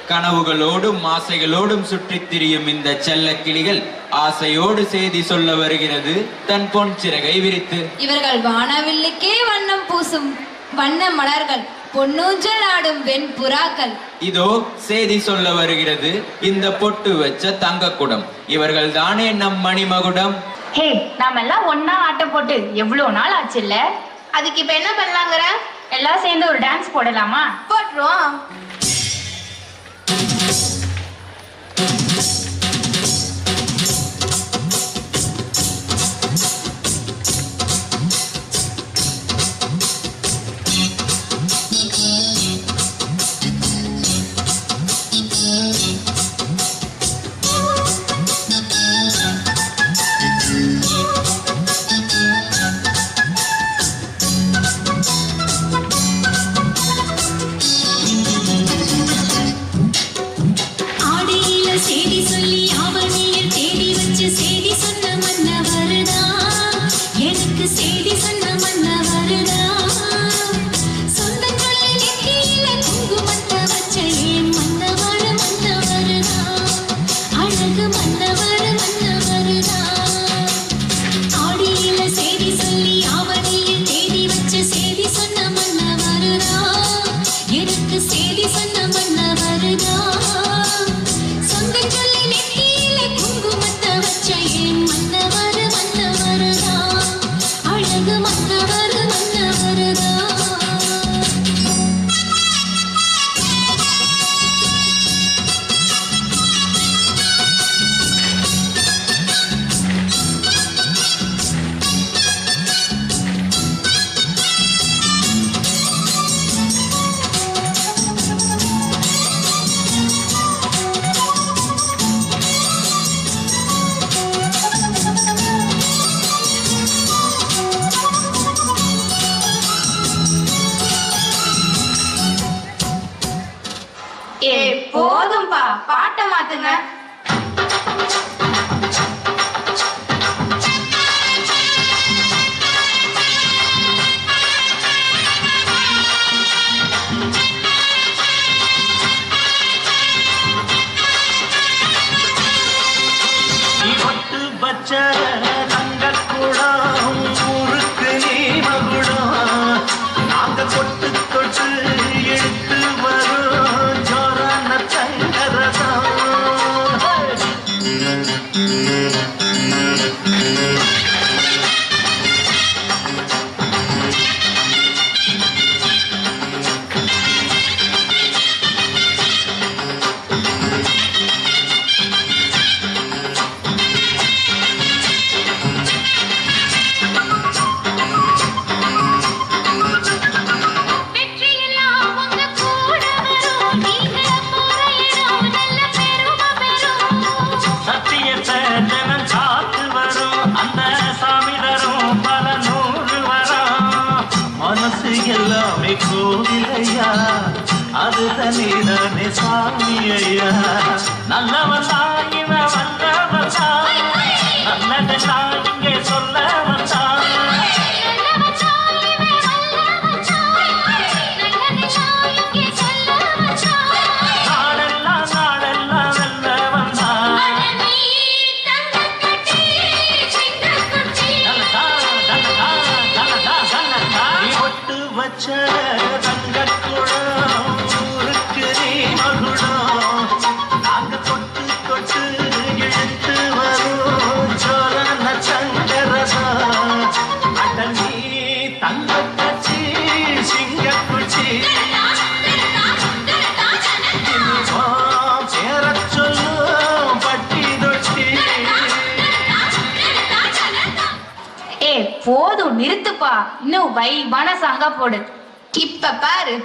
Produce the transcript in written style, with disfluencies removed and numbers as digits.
கனவுகளோடும் ஆசைகளோடும் சுற்றித் திரியும் இந்த செல்ல கிளிகள் ஆசையோடு செய்தி சொல்ல வருகிறது தன் பொன் சிறகை விரித்து. இவர்கள் வானவில்லுக்கே வண்ணம் பூசும் வண்ண மலர்கள், பொன்னூஞ்சல் ஆடும் வெண் புறாக்கள். இதோ செய்தி சொல்ல வருகிறது இந்த பொட்டு வச்ச தங்க குடம். இவர்கள் தானே நம் மணிமகுடம். ஹே, நாம எல்லாம் ஒன்னா ஆட்டம் போட்டு எவ்வளவு நாள் ஆச்சு இல்ல? அதுக்கு இப்ப என்ன பண்ணலாங்கிற? எல்லாம் சேர்ந்து ஒரு டான்ஸ் போடலாமா? போட்டுருவோம். போதும்பா, பாட்ட மாத்துங்க. போதும், நிறுத்துப்பா. இன்னும் வைபான சாங்கா போடு. இப்ப பாரு.